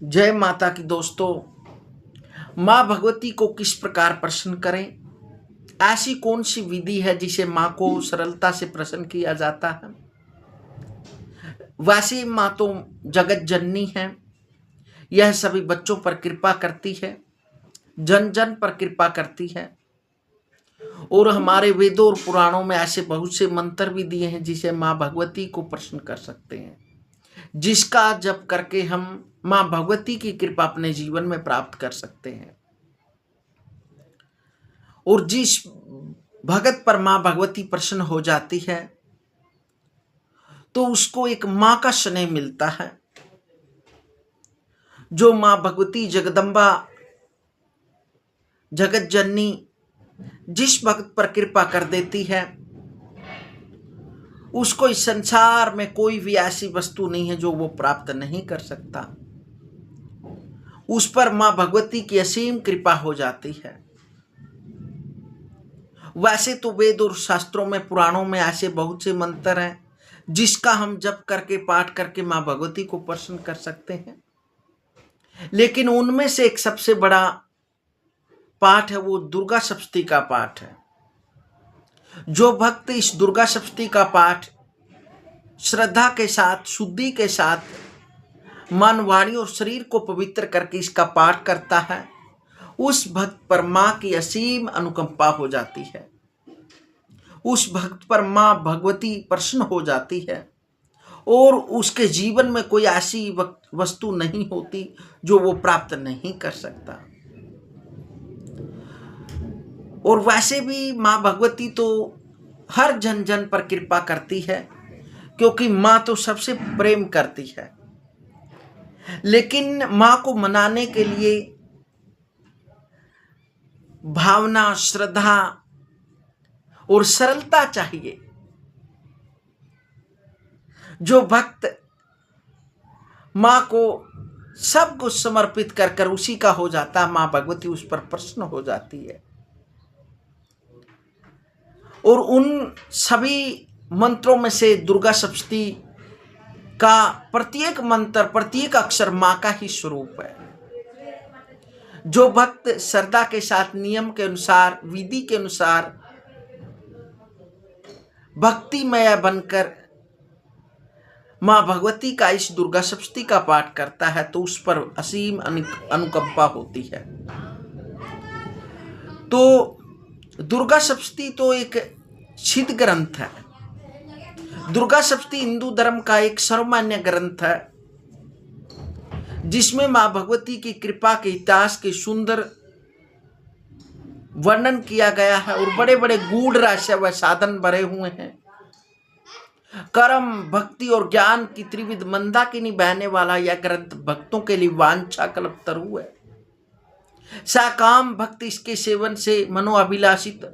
जय माता की दोस्तों। माँ भगवती को किस प्रकार प्रसन्न करें? ऐसी कौन सी विधि है जिसे माँ को सरलता से प्रसन्न किया जाता है? वैसे माँ तो जगत जननी है। यह सभी बच्चों पर कृपा करती है, जन जन पर कृपा करती है। और हमारे वेदों और पुराणों में ऐसे बहुत से मंत्र भी दिए हैं जिसे माँ भगवती को प्रसन्न कर सकते हैं, जिसका जप करके हम माँ भगवती की कृपा अपने जीवन में प्राप्त कर सकते हैं। और जिस भगत पर माँ भगवती प्रसन्न हो जाती है तो उसको एक माँ का स्नेह मिलता है। जो माँ भगवती जगदम्बा जगत जननी जिस भक्त पर कृपा कर देती है उसको इस संसार में कोई भी ऐसी वस्तु नहीं है जो वो प्राप्त नहीं कर सकता। उस पर माँ भगवती की असीम कृपा हो जाती है। वैसे तो वेद और शास्त्रों में पुराणों में ऐसे बहुत से मंत्र हैं जिसका हम जप करके पाठ करके माँ भगवती को प्रसन्न कर सकते हैं, लेकिन उनमें से एक सबसे बड़ा पाठ है वो दुर्गा सप्तशती का पाठ है। जो भक्त इस दुर्गा सप्तशती का पाठ श्रद्धा के साथ, शुद्धि के साथ मन, वाणी और शरीर को पवित्र करके इसका पाठ करता है, उस भक्त पर माँ की असीम अनुकंपा हो जाती है। उस भक्त पर माँ भगवती प्रसन्न हो जाती है और उसके जीवन में कोई ऐसी वस्तु नहीं होती जो वो प्राप्त नहीं कर सकता। और वैसे भी माँ भगवती तो हर जन जन पर कृपा करती है, क्योंकि माँ तो सबसे प्रेम करती है। लेकिन माँ को मनाने के लिए भावना, श्रद्धा और सरलता चाहिए। जो भक्त माँ को सब कुछ समर्पित कर कर उसी का हो जाता है, माँ भगवती उस पर प्रसन्न हो जाती है। और उन सभी मंत्रों में से दुर्गा सप्तशती का प्रत्येक मंत्र, प्रत्येक अक्षर माँ का ही स्वरूप है। जो भक्त श्रद्धा के साथ, नियम के अनुसार, विधि के अनुसार भक्तिमय बनकर माँ भगवती का इस दुर्गा सप्तशती का पाठ करता है तो उस पर असीम अनुकंपा होती है। तो दुर्गा सप्तशती तो एक सिद्ध ग्रंथ है। दुर्गा सप्तशती हिंदू धर्म का एक सर्वमान्य ग्रंथ है जिसमें माँ भगवती की कृपा के इतिहास के सुंदर वर्णन किया गया है और बड़े बड़े गूढ़ रहस्य व साधन भरे हुए हैं। कर्म, भक्ति और ज्ञान की त्रिविध मंदाकिनी बहने वाला यह ग्रंथ भक्तों के लिए वांछा कल्पतरु है। साकाम भक्त इसके सेवन से मनोअभिलाषित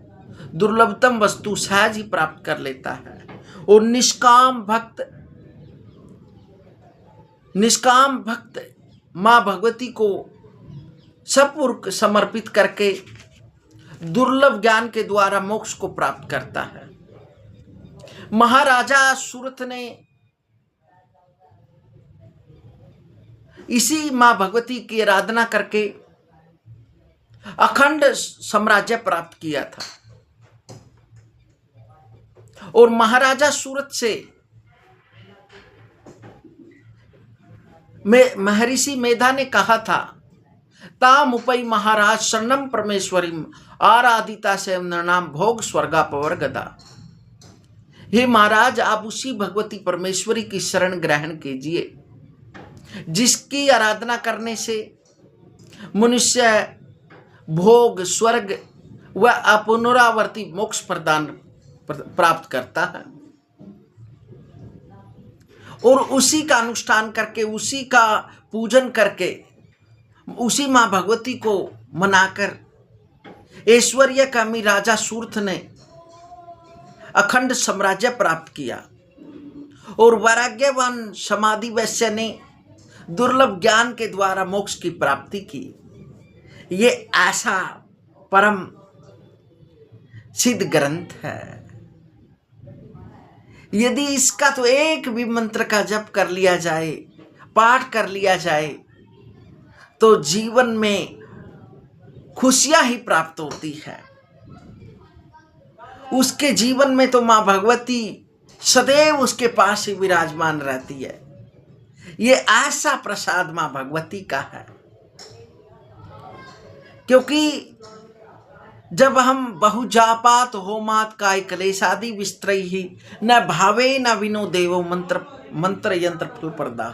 दुर्लभतम वस्तु सहज ही प्राप्त कर लेता है और निष्काम भक्त माँ भगवती को सपूर्वक समर्पित करके दुर्लभ ज्ञान के द्वारा मोक्ष को प्राप्त करता है। महाराजा सूरत ने इसी माँ भगवती की आराधना करके अखंड साम्राज्य प्राप्त किया था। और महाराजा सूरत से महर्षि मेधा ने कहा था, ताम उपई महाराज शरणम परमेश्वरीम आराधिता से नृणाम भोग स्वर्गापवर गदा। हे महाराज, आप उसी भगवती परमेश्वरी की शरण ग्रहण कीजिए जिसकी आराधना करने से मनुष्य भोग, स्वर्ग व अपुनरावर्ती मोक्ष प्रदान प्राप्त करता है। और उसी का अनुष्ठान करके, उसी का पूजन करके, उसी माँ भगवती को मनाकर ऐश्वर्य कामी राजा सूरत ने अखंड साम्राज्य प्राप्त किया और वैराग्यवान समाधि वैश्य ने दुर्लभ ज्ञान के द्वारा मोक्ष की प्राप्ति की। ये ऐसा परम सिद्ध ग्रंथ है। यदि इसका तो एक भी मंत्र का जप कर लिया जाए, पाठ कर लिया जाए तो जीवन में खुशियां ही प्राप्त होती है। उसके जीवन में तो माँ भगवती सदैव उसके पास ही विराजमान रहती है। ये ऐसा प्रसाद माँ भगवती का है, क्योंकि जब हम बहुजापात होमात काय क्लेशादि विस्त्रैहि न भावे न विनो देवो मंत्र यंत्र फल प्रदाह।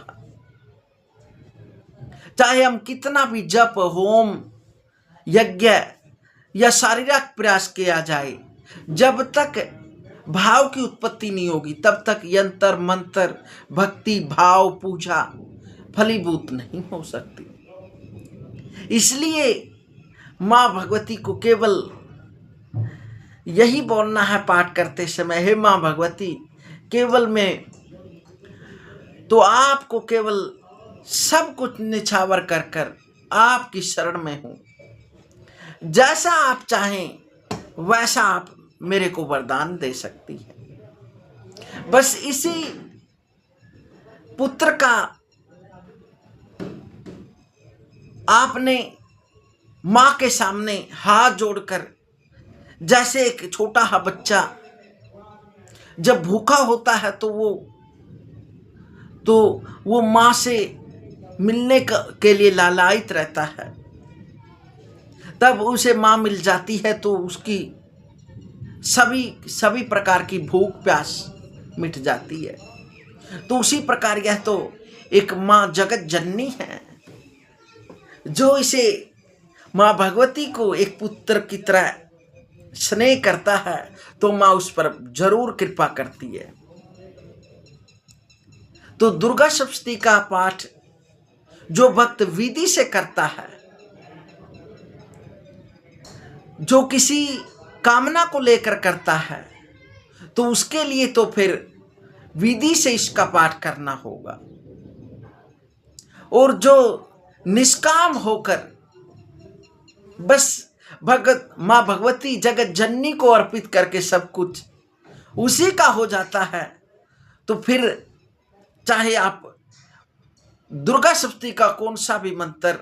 चाहे हम कितना भी जप होम यज्ञ या शारीरिक प्रयास किया जाए, जब तक भाव की उत्पत्ति नहीं होगी तब तक यंत्र मंत्र भक्ति भाव पूजा फलीभूत नहीं हो सकती। इसलिए माँ भगवती को केवल यही बोलना है पाठ करते समय, हे माँ भगवती, केवल मैं तो आपको केवल सब कुछ निछावर कर कर आपकी शरण में हूं। जैसा आप चाहें वैसा आप मेरे को वरदान दे सकती है। बस इसी पुत्र का आपने माँ के सामने हाथ जोड़कर, जैसे एक छोटा सा बच्चा जब भूखा होता है तो वो माँ से मिलने के लिए लालायित रहता है, तब उसे माँ मिल जाती है तो उसकी सभी प्रकार की भूख प्यास मिट जाती है। तो उसी प्रकार यह तो एक माँ जगत जननी है, जो इसे माँ भगवती को एक पुत्र की तरह स्नेह करता है तो माँ उस पर जरूर कृपा करती है। तो दुर्गा सप्तशती का पाठ जो भक्त विधि से करता है, जो किसी कामना को लेकर करता है, तो उसके लिए तो फिर विधि से इसका पाठ करना होगा। और जो निष्काम होकर बस माँ भगवती जगत जननी को अर्पित करके सब कुछ उसी का हो जाता है, तो फिर चाहे आप दुर्गा सप्तशती का कौन सा भी मंत्र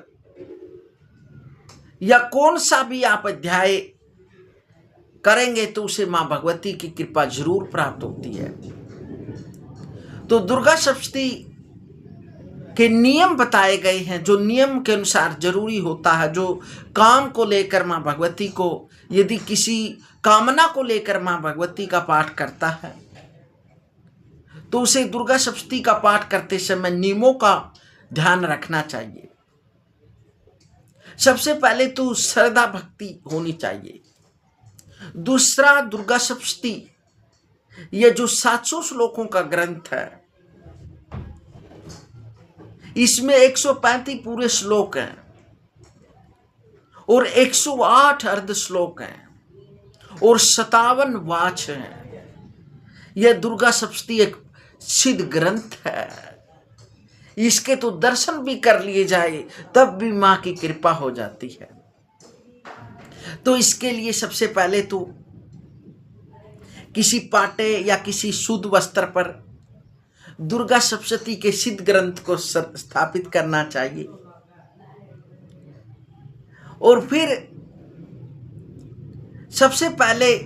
या कौन सा भी आप अध्याय करेंगे तो उसे माँ भगवती की कृपा जरूर प्राप्त होती है। तो दुर्गा सप्तशती के नियम बताए गए हैं, जो नियम के अनुसार जरूरी होता है। जो काम को लेकर माँ भगवती को, यदि किसी कामना को लेकर माँ भगवती का पाठ करता है तो उसे दुर्गा सप्तशती का पाठ करते समय नियमों का ध्यान रखना चाहिए। सबसे पहले तो श्रद्धा भक्ति होनी चाहिए। दूसरा, दुर्गा सप्तशती यह जो 700 श्लोकों का ग्रंथ है, इसमें 135 पूरे श्लोक हैं और 108 अर्ध श्लोक हैं और 57 वाच हैं। यह दुर्गा सप्तशती एक सिद्ध ग्रंथ है। इसके तो दर्शन भी कर लिए जाए तब भी माँ की कृपा हो जाती है। तो इसके लिए सबसे पहले तो किसी पाटे या किसी शुद्ध वस्त्र पर दुर्गा सप्तशती के सिद्ध ग्रंथ को स्थापित करना चाहिए और फिर सबसे पहले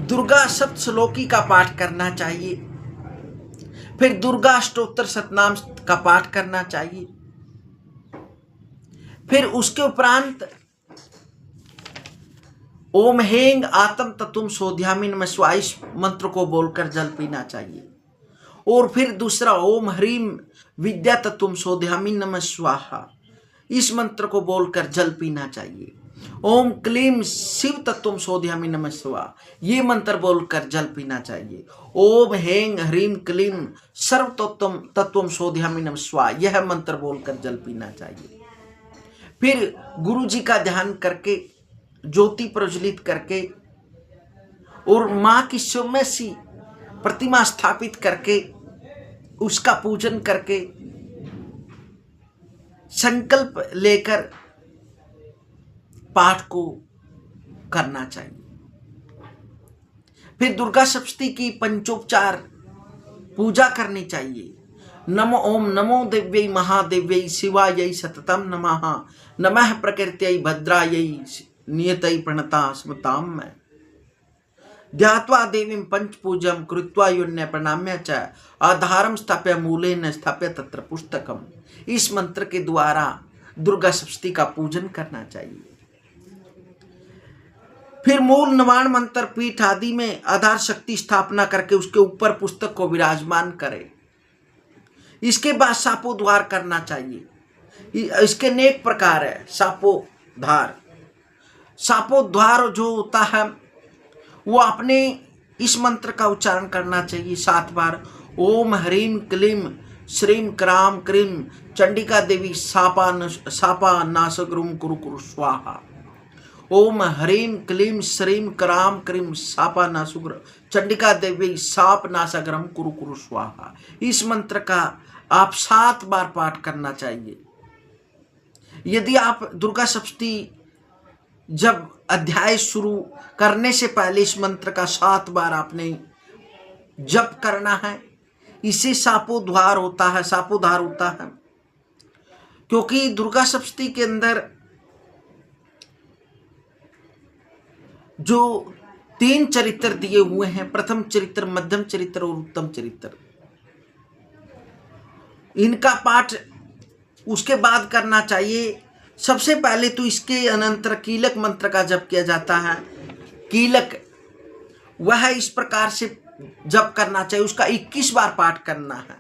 दुर्गा सप्तश्लोकी का पाठ करना चाहिए। फिर दुर्गा अष्टोत्तर शतनाम का पाठ करना चाहिए। फिर उसके उपरांत ओम हेंग आत्म तत्वम सोध्यामि नमः स्वाहा इस मंत्र को बोलकर जल पीना चाहिए। और फिर दूसरा ओम ह्रीम विद्या तत्वम सोध्यामि नमः स्वाहा इस मंत्र को बोलकर जल पीना चाहिए। ओम क्लीम शिव तत्वम सोध्यामि नमः स्वाहा ये मंत्र बोलकर जल पीना चाहिए। ओम हेंग ह्रीम क्लीम सर्व तत्वम सोध्यामि नमः स्वाहा यह मंत्र बोलकर जल पीना चाहिए। फिर गुरु जी का ध्यान करके, ज्योति प्रज्वलित करके और माँ की सौम्य सी प्रतिमा स्थापित करके उसका पूजन करके संकल्प लेकर पाठ को करना चाहिए। फिर दुर्गा सप्तशती की पंचोपचार पूजा करनी चाहिए नमो ओम नमो देव्यै महादेव्यै शिवायै सततम नमः। नमः प्रकृत्यै भद्रायै नियतै प्रणता स्मतां मैं। ध्यात्वा देवीं पंचपूजं कृत्वा युन्य प्रणाम्य च आधारम स्थाप्य मूलेन स्थाप्य तत्र पुस्तकम। इस मंत्र के द्वारा दुर्गा सप्तशती का पूजन करना चाहिए। फिर मूल नवाण मंत्र पीठ आदि में आधार शक्ति स्थापना करके उसके ऊपर पुस्तक को विराजमान करे। इसके बाद सापोद्वार करना चाहिए। इसके अनेक प्रकार है सापोद्वार। सापोद्वार जो होता है वो आपने इस मंत्र का उच्चारण करना चाहिए 7 बार। ओम ह्रीं क्लीं श्रीं क्रां क्रीं चंडिका देवी सापा नासग्रुम कुरु कुरु स्वाहा। ओम ह्रीं क्लीं श्रीं क्रां क्रीं सापा नासुग्र चंडिका देवी साप नासग्रम कुरु कुरु स्वाहा। इस मंत्र का आप 7 बार पाठ करना चाहिए। यदि आप दुर्गा सप्तशती जब अध्याय शुरू करने से पहले इस मंत्र का 7 बार आपने जप करना है। इसे सापोद्वार होता है, सापोद्धार होता है। क्योंकि दुर्गा सप्तशती के अंदर जो 3 चरित्र दिए हुए हैं, प्रथम चरित्र, मध्यम चरित्र और उत्तम चरित्र, इनका पाठ उसके बाद करना चाहिए। सबसे पहले तो इसके अनंतर कीलक मंत्र का जप किया जाता है। कीलक वह इस प्रकार से जप करना चाहिए, उसका 21 बार पाठ करना है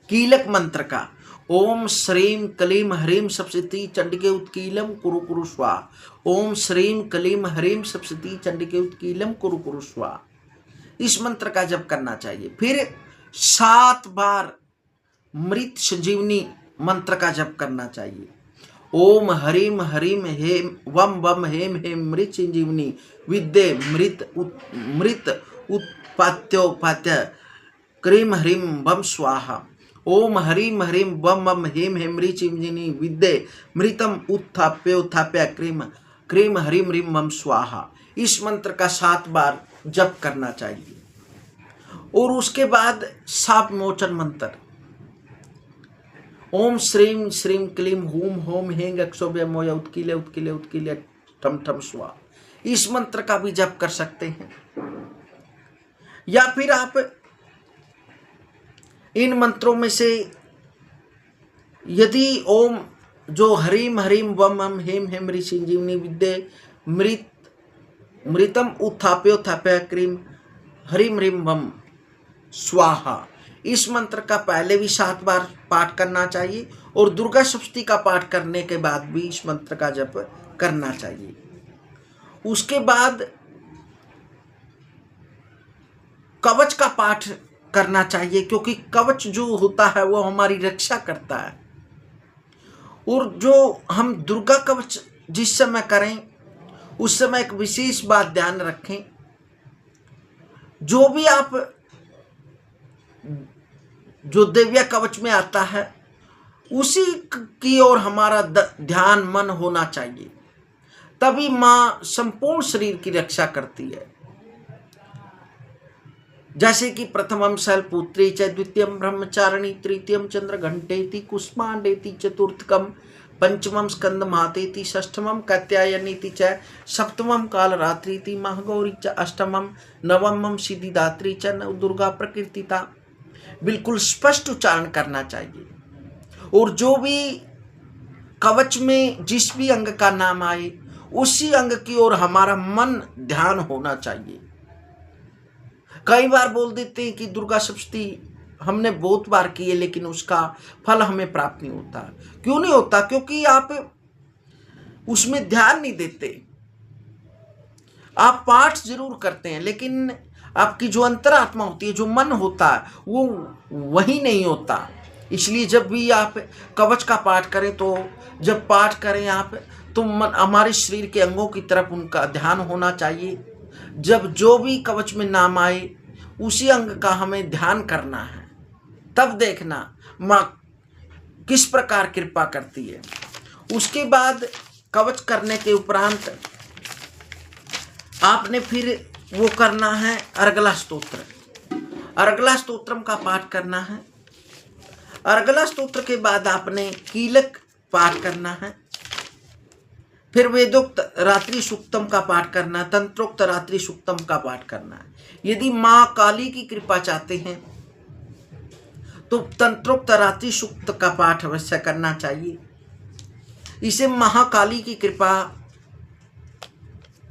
कीलक मंत्र का। ओम श्रीं क्लीं ह्रीं सप्तशती चंडिके उत्कीलम कुरु कुरु स्वाहा। ओम श्रीं क्लीं ह्रीं सप्तशती चंडिके उत्कीलम कुरु कुरु स्वाहा। इस मंत्र का जप करना चाहिए। फिर 7 बार मृत संजीवनी मंत्र का जप करना चाहिए। ओम ह्रीं ह्रीं हेम वम वम हेम हेम मृत संजीवनी विद्ये मृत उत्पात्योपात्य क्रीं ह्रीं वम स्वाहा। ओम ह्रीं ह्रीं वम वम हेम हेम मृत संजीवनी विद्ये मृतम उत्थाप्योत्थाप्य क्रीं ह्रीं ह्रीं वम स्वाहा। इस मंत्र का 7 बार जप करना चाहिए। और उसके बाद शाप मोचन मंत्र ओम श्रीं श्रीं क्लीं हूम होम हेंग अक्षोभ्य मोय उत्कीले उत्कीले उत्कीले ठम ठम स्वाहा। इस मंत्र का भी जप कर सकते हैं। या फिर आप इन मंत्रों में से यदि ओम जो ह्रीं ह्रीं वम वम हेम हेम ह्रीं संजीवनी विद्ये मृतम उत्थाप्योत्थाप्य क्रीं ह्रीं ह्रीं वम स्वाहा, इस मंत्र का पहले भी 7 बार पाठ करना चाहिए। और दुर्गा सप्तशती का पाठ करने के बाद भी इस मंत्र का जप करना चाहिए। उसके बाद कवच का पाठ करना चाहिए, क्योंकि कवच जो होता है वो हमारी रक्षा करता है। और जो हम दुर्गा कवच जिस समय करें उस समय एक विशेष बात ध्यान रखें, जो भी आप जो दिव्य कवच में आता है उसी की ओर हमारा ध्यान मन होना चाहिए, तभी माँ संपूर्ण शरीर की रक्षा करती है। जैसे कि प्रथमम शैलपुत्री च द्वितीयम ब्रह्मचारिणी तृतीयम चंद्र घंटेति कुष्मांडेति चतुर्थकम पंचमम स्कंद मातेति षष्ठमम कात्यायनीति च सप्तमम कालरात्रीति महागौरी च अष्टमम नवमम सिद्धिदात्री च दुर्गा प्रकृतिता। बिल्कुल स्पष्ट उच्चारण करना चाहिए। और जो भी कवच में जिस भी अंग का नाम आए उसी अंग की ओर हमारा मन ध्यान होना चाहिए। कई बार बोल देते हैं कि दुर्गा सप्तशती हमने बहुत बार की है लेकिन उसका फल हमें प्राप्त नहीं होता। क्यों नहीं होता? क्योंकि आप उसमें ध्यान नहीं देते। आप पाठ जरूर करते हैं लेकिन आपकी जो अंतरात्मा होती है, जो मन होता है, वो वही नहीं होता। इसलिए जब भी आप कवच का पाठ करें तो जब पाठ करें आप तो हमारे शरीर के अंगों की तरफ उनका ध्यान होना चाहिए। जब जो भी कवच में नाम आए उसी अंग का हमें ध्यान करना है, तब देखना माँ किस प्रकार कृपा करती है। उसके बाद कवच करने के उपरांत आपने फिर वो करना है अर्गला स्तोत्र। अर्गला स्तोत्रम का पाठ करना है। अर्गला स्तोत्र के बाद आपने कीलक पाठ करना है, फिर वेदोक्त रात्रि सूक्तम का पाठ करना है, तंत्रोक्त रात्रि सूक्तम का पाठ करना है। यदि माँ काली की कृपा चाहते हैं तो तंत्रोक्त रात्रि सूक्त का पाठ अवश्य करना चाहिए। इसे महाकाली की कृपा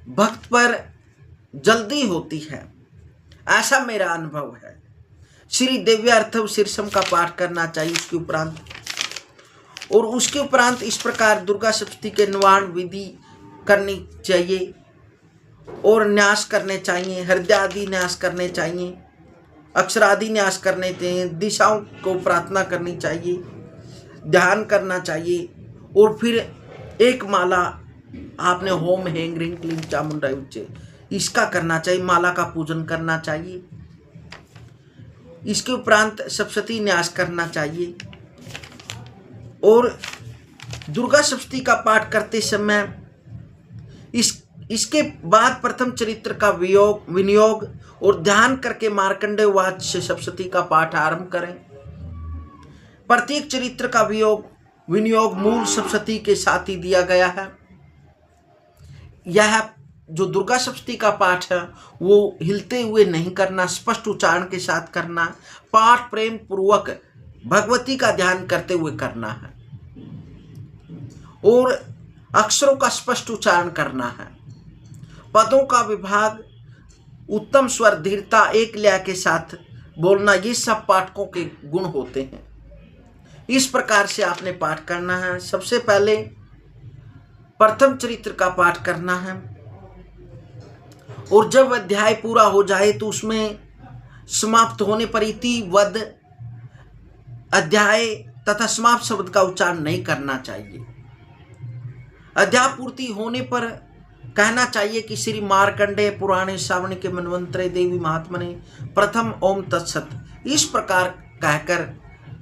भक्त पर जल्दी होती है, ऐसा मेरा अनुभव है। श्री दिव्यार्थव शीर्षम का पाठ करना चाहिए उसके उपरांत, और उसके उपरांत इस प्रकार दुर्गा सप्तमी के निवारण विधि करनी चाहिए और न्यास करने चाहिए, हृदयादि न्यास करने चाहिए, अक्षरादि न्यास करने चाहिए, दिशाओं को प्रार्थना करनी चाहिए, ध्यान करना चाहिए, और फिर एक माला आपने होम हेंग ह्रीं क्लीं चामुंडाय उच्चे इसका करना चाहिए, माला का पूजन करना चाहिए। इसके उपरांत सप्तशती न्यास करना चाहिए, और दुर्गा सप्तमी का पाठ करते समय इसके बाद प्रथम चरित्र का विनियोग और ध्यान करके मार्कंडेय वाच से सप्तशती का पाठ आरंभ करें। प्रत्येक चरित्र का विनियोग मूल सप्तशती के साथ ही दिया गया है। यह जो दुर्गा सप्तमी का पाठ है वो हिलते हुए नहीं करना, स्पष्ट उच्चारण के साथ करना, पाठ प्रेम पूर्वक भगवती का ध्यान करते हुए करना है, और अक्षरों का स्पष्ट उच्चारण करना है। पदों का विभाग, उत्तम स्वर, धीरता, एक लय के साथ बोलना, ये सब पाठकों के गुण होते हैं। इस प्रकार से आपने पाठ करना है। सबसे पहले प्रथम चरित्र का पाठ करना है, और जब अध्याय पूरा हो जाए तो उसमें समाप्त होने पर इति वद अध्याय तथा समाप्त शब्द का उच्चारण नहीं करना चाहिए। अध्याय पूर्ति होने पर कहना चाहिए कि श्री मार्कंडेय पुराणे श्रावण के मनवंतरे देवी महात्मने प्रथम ओम तत्सत, इस प्रकार कहकर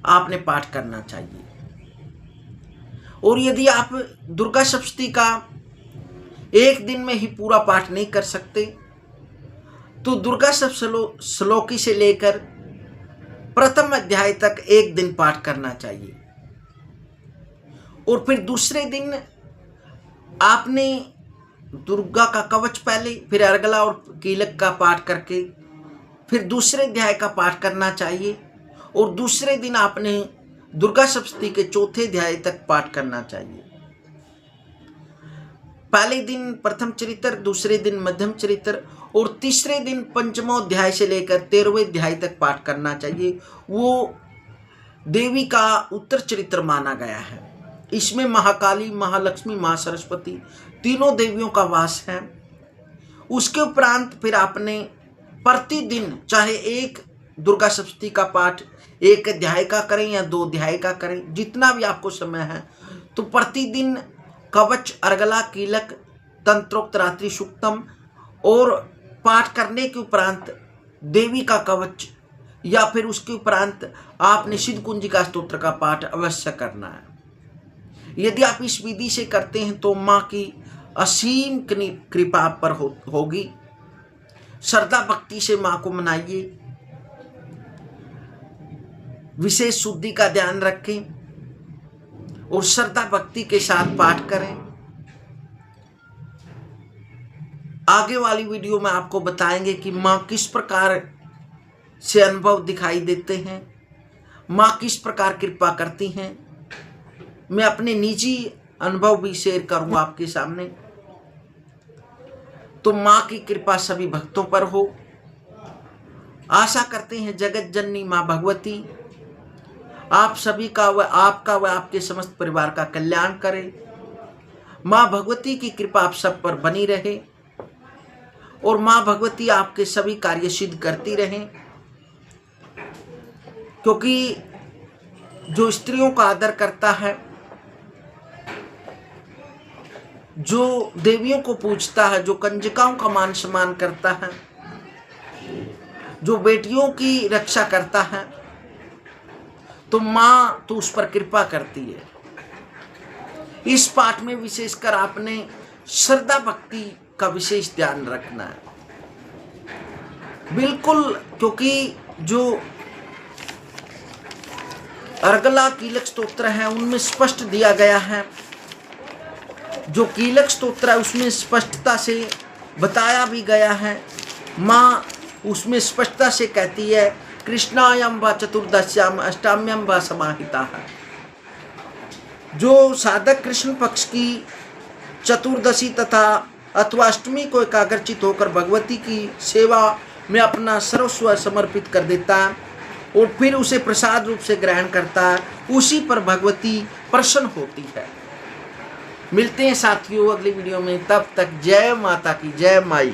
आपने पाठ करना चाहिए। और यदि आप दुर्गा सप्तमी का एक दिन में ही पूरा पाठ नहीं कर सकते तो दुर्गा सप्तमी श्लोकी से लेकर प्रथम अध्याय तक एक दिन पाठ करना चाहिए, और फिर दूसरे दिन आपने दुर्गा का कवच पहले, फिर अर्गला और कीलक का पाठ करके फिर दूसरे अध्याय का पाठ करना चाहिए, और दूसरे दिन आपने दुर्गा सप्तमी के चौथे अध्याय तक पाठ करना चाहिए। पहले दिन प्रथम चरित्र, दूसरे दिन मध्यम चरित्र, और तीसरे दिन पंचमों अध्याय से लेकर 13वें अध्याय तक पाठ करना चाहिए। वो देवी का उत्तर चरित्र माना गया है। इसमें महाकाली, महालक्ष्मी, महासरस्वती तीनों देवियों का वास है। उसके उपरांत फिर आपने प्रतिदिन चाहे एक दुर्गा सप्तमी का पाठ एक अध्याय का करें या 2 अध्याय का करें, जितना भी आपको समय है, तो प्रतिदिन कवच, अर्गला, कीलक, तंत्रोक्त रात्रि सूक्तम और पाठ करने के उपरांत देवी का कवच या फिर उसके उपरांत आपने सिद्ध कुंजिका स्तोत्र का पाठ अवश्य करना है। यदि आप इस विधि से करते हैं तो माँ की असीम कृपा आप पर होगी। श्रद्धा भक्ति से माँ को मनाइए, विशेष शुद्धि का ध्यान रखें और श्रद्धा भक्ति के साथ पाठ करें। आगे वाली वीडियो में आपको बताएंगे कि माँ किस प्रकार से अनुभव दिखाई देते हैं, माँ किस प्रकार कृपा करती हैं। मैं अपने निजी अनुभव भी शेयर करूंगा आपके सामने। तो माँ की कृपा सभी भक्तों पर हो। आशा करते हैं जगत जननी माँ भगवती आप सभी का व आपका व आपके समस्त परिवार का कल्याण करे। माँ भगवती की कृपा आप सब पर बनी रहे और माँ भगवती आपके सभी कार्य सिद्ध करती रहें, क्योंकि जो स्त्रियों का आदर करता है, जो देवियों को पूजता है, जो कंजकाओं का मान सम्मान करता है, जो बेटियों की रक्षा करता है, तो माँ तो उस पर कृपा करती है। इस पाठ में विशेषकर आपने श्रद्धा भक्ति का विशेष ध्यान रखना है, बिल्कुल, क्योंकि जो अगला कीलक स्तोत्र है उनमें स्पष्ट दिया गया है, जो कीलक स्तोत्र है उसमें स्पष्टता से बताया भी गया है। माँ उसमें स्पष्टता से कहती है कृष्णायम व चतुर्दश्याम अष्टाम्यम व समाहिता है। जो साधक कृष्ण पक्ष की चतुर्दशी तथा अथवा अष्टमी को एकाग्रचित होकर भगवती की सेवा में अपना सर्वस्व समर्पित कर देता है और फिर उसे प्रसाद रूप से ग्रहण करता है, उसी पर भगवती प्रसन्न होती है। मिलते हैं साथियों अगली वीडियो में, तब तक जय माता की, जय माई।